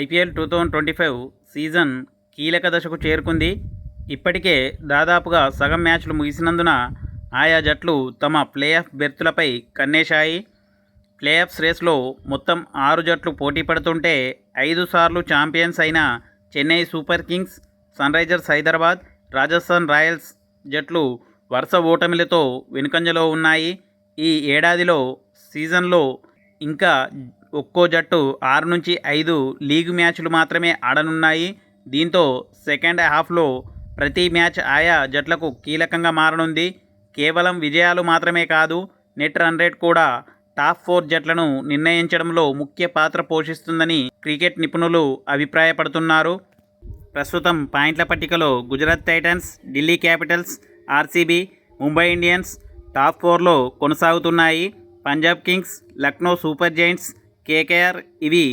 IPL 2025 season కీలక దశకు చేరుకుంది. ఇప్పటికే దాదాపుగా సగం మ్యాచ్లు ముగిసినందున ఆయా జట్లు తమ ప్లేఆఫ్ బెర్తులపై కన్నేశాయి. ప్లేఆఫ్స్ రేస్లో మొత్తం 6 జట్లు పోటీ పడుతుంటే 5 సార్లు ఛాంపియన్స్ అయిన Chennai Super Kings, Sunrisers Hyderabad, Rajasthan Royals జట్లు వరుస ఓటమిలతో వెనుకంజలో ఉన్నాయి. ఈ ఏడాదిలో సీజన్లో ఇంకా ఒక్కో జట్టు 6 నుంచి 5 లీగ్ మ్యాచ్లు మాత్రమే ఆడనున్నాయి. దీంతో సెకండ్ హాఫ్లో ప్రతి మ్యాచ్ ఆయా జట్లకు కీలకంగా మారనుంది. కేవలం విజయాలు మాత్రమే కాదు, నెట్ రన్ రేట్ కూడా టాప్ 4 జట్లను నిర్ణయించడంలో ముఖ్య పాత్ర పోషిస్తుందని క్రికెట్ నిపుణులు అభిప్రాయపడుతున్నారు. ప్రస్తుతం పాయింట్ల పట్టికలో Gujarat Titans, Delhi Capitals, RCB, Mumbai Indians top 4లో కొనసాగుతున్నాయి. Punjab Kings, Lucknow Super Giants, KKR ఇవి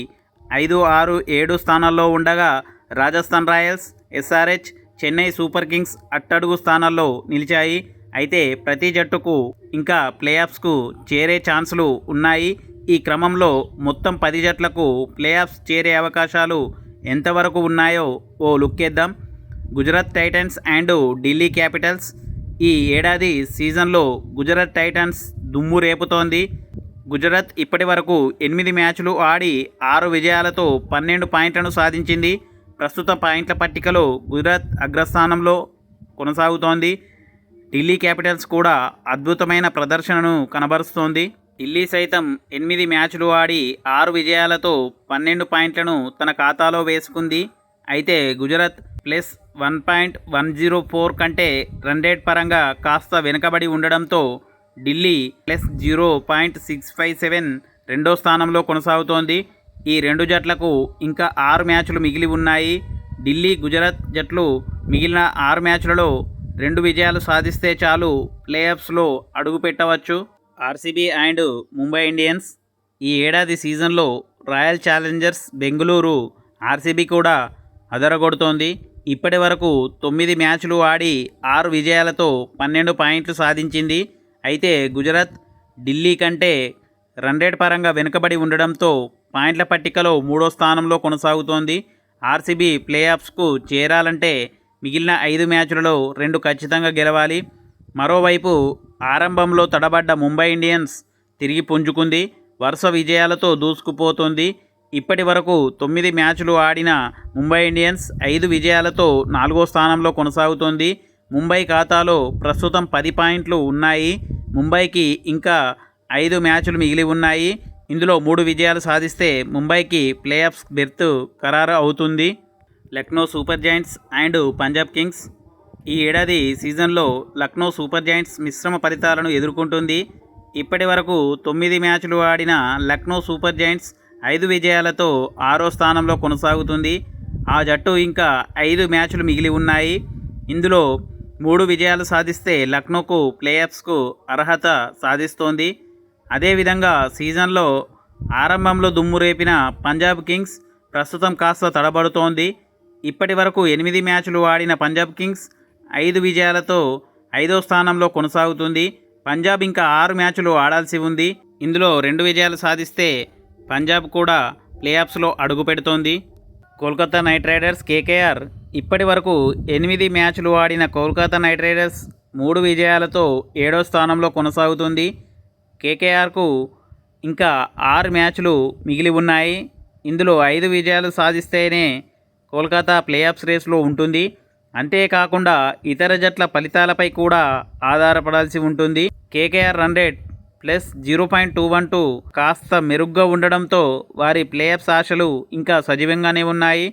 5, 6, 7 స్థానాల్లో ఉండగా Rajasthan Royals, SRH, Chennai Super Kings అట్టడుగు స్థానాల్లో నిలిచాయి. అయితే ప్రతి జట్టుకు ఇంకా ప్లేఆఫ్స్కు చేరే ఛాన్సులు ఉన్నాయి. ఈ క్రమంలో మొత్తం 10 జట్లకు ప్లేఆఫ్స్ చేరే అవకాశాలు ఎంతవరకు ఉన్నాయో ఓ లుక్కేద్దాం. Gujarat Titans and Delhi Capitals. ఈ ఏడాది సీజన్లో గుజరాత్ టైటన్స్ దుమ్ము రేపుతోంది. గుజరాత్ ఇప్పటి వరకు 8 మ్యాచ్లు ఆడి 6 విజయాలతో 12 పాయింట్లను సాధించింది. ప్రస్తుత పాయింట్ల పట్టికలో గుజరాత్ అగ్రస్థానంలో కొనసాగుతోంది. ఢిల్లీ క్యాపిటల్స్ కూడా అద్భుతమైన ప్రదర్శనను కనబరుస్తోంది. ఢిల్లీ సైతం 8 మ్యాచ్లు ఆడి 6 విజయాలతో 12 పాయింట్లను తన ఖాతాలో వేసుకుంది. అయితే గుజరాత్ +1.104 కంటే రన్ రేట్ పరంగా కాస్త వెనుకబడి ఉండడంతో ఢిల్లీ +0.657 రెండో స్థానంలో కొనసాగుతోంది. ఈ రెండు జట్లకు ఇంకా 6 మ్యాచ్లు మిగిలి ఉన్నాయి. ఢిల్లీ, గుజరాత్ జట్లు మిగిలిన 6 మ్యాచ్లలో 2 విజయాలు సాధిస్తే చాలు ప్లేఆఫ్స్లో అడుగు పెట్టవచ్చు. RCB and Mumbai Indians. ఈ ఏడాది సీజన్లో రాయల్ ఛాలెంజర్స్ బెంగళూరు ఆర్సీబీ కూడా అదరగొడుతోంది. ఇప్పటి వరకు 9 మ్యాచ్లు ఆడి 6 విజయాలతో 12 పాయింట్లు సాధించింది. అయితే గుజరాత్ ఢిల్లీ కంటే రన్ రేట్ పరంగా వెనుకబడి ఉండడంతో పాయింట్ల పట్టికలో 3వ స్థానంలో కొనసాగుతోంది. ఆర్సీబీ ప్లేఆఫ్స్కు చేరాలంటే మిగిలిన 5 మ్యాచ్లలో 2 ఖచ్చితంగా గెలవాలి. మరోవైపు ఆరంభంలో తడబడ్డ ముంబై ఇండియన్స్ తిరిగి పుంజుకుంది. వరుస విజయాలతో దూసుకుపోతోంది. ఇప్పటి వరకు 9 మ్యాచ్లు ఆడిన ముంబై ఇండియన్స్ 5 విజయాలతో 4వ స్థానంలో కొనసాగుతోంది. ముంబై ఖాతాలో ప్రస్తుతం 10 పాయింట్లు ఉన్నాయి. ముంబైకి ఇంకా 5 మ్యాచ్లు మిగిలి ఉన్నాయి. ఇందులో 3 విజయాలు సాధిస్తే ముంబైకి ప్లేఆఫ్స్ బెర్త్ ఖరారు అవుతుంది. Lucknow Super Giants and Punjab Kings. ఈ ఏడాది సీజన్లో లక్నో సూపర్ జైంట్స్ మిశ్రమ ఫలితాలను ఎదుర్కొంటుంది. ఇప్పటి వరకు 9 మ్యాచ్లు ఆడిన లక్నో సూపర్ జైంట్స్ 5 విజయాలతో 6వ స్థానంలో కొనసాగుతుంది. ఆ జట్టు ఇంకా 5 మ్యాచ్లు మిగిలి ఉన్నాయి. ఇందులో 3 విజయాలు సాధిస్తే లక్నోకు ప్లేఆఫ్స్కు అర్హత సాధిస్తోంది. అదేవిధంగా సీజన్లో ఆరంభంలో దుమ్ము రేపిన పంజాబ్ కింగ్స్ ప్రస్తుతం కాస్త తడబడుతోంది. ఇప్పటి వరకు 8 మ్యాచ్లు ఆడిన పంజాబ్ కింగ్స్ 5 విజయాలతో 5వ స్థానంలో కొనసాగుతుంది. పంజాబ్ ఇంకా 6 మ్యాచ్లు ఆడాల్సి ఉంది. ఇందులో 2 విజయాలు సాధిస్తే పంజాబ్ కూడా ప్లేఆఫ్స్లో అడుగు పెడుతోంది. Kolkata night riders, KKR. ఇప్పటి వరకు 8 మ్యాచ్లు ఆడిన కోల్కతా నైట్ రైడర్స్ 3 విజయాలతో 7వ స్థానంలో కొనసాగుతుంది. కేకేఆర్కు ఇంకా 6 మ్యాచ్లు మిగిలి ఉన్నాయి. ఇందులో 5 విజయాలు సాధిస్తేనే కోల్కతా ప్లేఆఫ్స్ రేస్లో ఉంటుంది. అంతేకాకుండా ఇతర జట్ల ఫలితాలపై కూడా ఆధారపడాల్సి ఉంటుంది. కేకేఆర్ రన్ రేట్ +0.212 కాస్త మెరుగ్గా ఉండడంతో వారి ప్లేఆఫ్స్ ఆశలు ఇంకా సజీవంగానే ఉన్నాయి.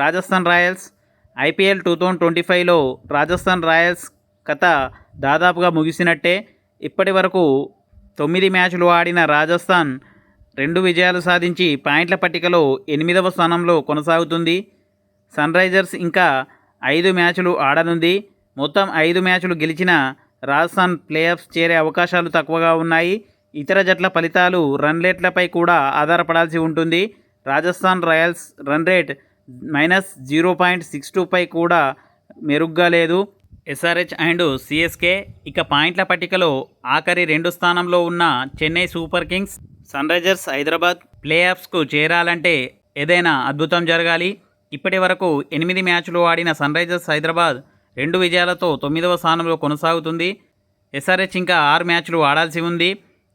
రాజస్థాన్ రాయల్స్. ఐపీఎల్ 2025లో రాజస్థాన్ రాయల్స్ కథ దాదాపుగా ముగిసినట్టే. ఇప్పటి వరకు 9 మ్యాచ్లు ఆడిన రాజస్థాన్ 2 విజయాలు సాధించి పాయింట్ల పట్టికలో 8వ స్థానంలో కొనసాగుతుంది. సన్రైజర్స్ ఇంకా 5 మ్యాచ్లు ఆడనుంది. మొత్తం 5 మ్యాచ్లు గెలిచిన రాజస్థాన్ ప్లేఆఫ్స్ చేరే అవకాశాలు తక్కువగా ఉన్నాయి. ఇతర జట్ల ఫలితాలు రన్ రేట్లపై కూడా ఆధారపడాల్సి ఉంటుంది. రాజస్థాన్ రాయల్స్ రన్ రేట్ -0.625 కూడా మెరుగ్గా లేదు. SRH and CSK. ఇక పాయింట్ల పట్టికలో ఆఖరి 2 స్థానంలో ఉన్న Chennai Super Kings, Sunrisers Hyderabad ప్లేఆఫ్స్కు చేరాలంటే ఏదైనా అద్భుతం జరగాలి. ఇప్పటి వరకు 8 మ్యాచ్లు ఆడిన సన్రైజర్స్ హైదరాబాద్ 2 విజయాలతో 9వ స్థానంలో కొనసాగుతుంది. ఎస్ఆర్హెచ్ ఇంకా 6 మ్యాచ్లు ఆడాల్సి ఉంది.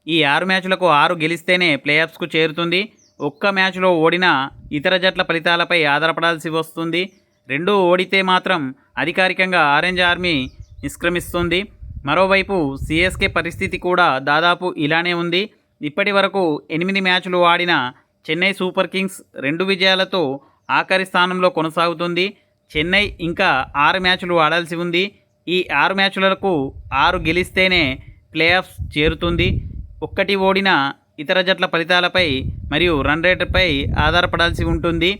ఈ 6 మ్యాచ్లకు 6 గెలిస్తేనే ప్లేఆఫ్స్కు చేరుతుంది. ఒక్క మ్యాచ్లో ఓడినా ఇతర జట్ల ఫలితాలపై ఆధారపడాల్సి వస్తుంది. 2 ఓడితే మాత్రం అధికారికంగా ఆరెంజ్ ఆర్మీ నిష్క్రమిస్తుంది. మరోవైపు సిఎస్కే పరిస్థితి కూడా దాదాపు ఇలానే ఉంది. ఇప్పటి వరకు 8 మ్యాచ్లు ఆడిన చెన్నై సూపర్ కింగ్స్ 2 విజయాలతో ఆఖరి స్థానంలో కొనసాగుతుంది. చెన్నై ఇంకా 6 మ్యాచ్లు ఆడాల్సి ఉంది. ఈ 6 మ్యాచ్లకు 6 గెలిస్తేనే ప్లేఆఫ్స్ చేరుతుంది. ఒక్కటి ఓడిన ఇతర జట్ల ఫలితాలపై మరియు రన్ రేట్పై ఆధారపడాల్సి ఉంటుంది.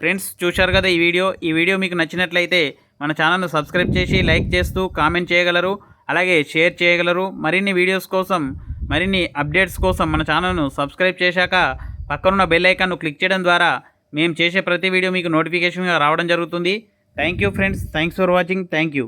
ఫ్రెండ్స్, చూశారు కదా ఈ వీడియో మీకు నచ్చినట్లయితే మన ఛానల్ను సబ్స్క్రైబ్ చేసి లైక్ చేస్తూ కామెంట్ చేయగలరు, అలాగే షేర్ చేయగలరు. మరిన్ని వీడియోస్ కోసం, మరిన్ని అప్డేట్స్ కోసం మన ఛానల్ను సబ్స్క్రైబ్ చేశాక పక్కనున్న బెల్ ఐకాన్ను క్లిక్ చేయడం ద్వారా మేము చేసే ప్రతి వీడియో మీకు నోటిఫికేషన్గా రావడం జరుగుతుంది. Thank you friends, thanks for watching. Thank you.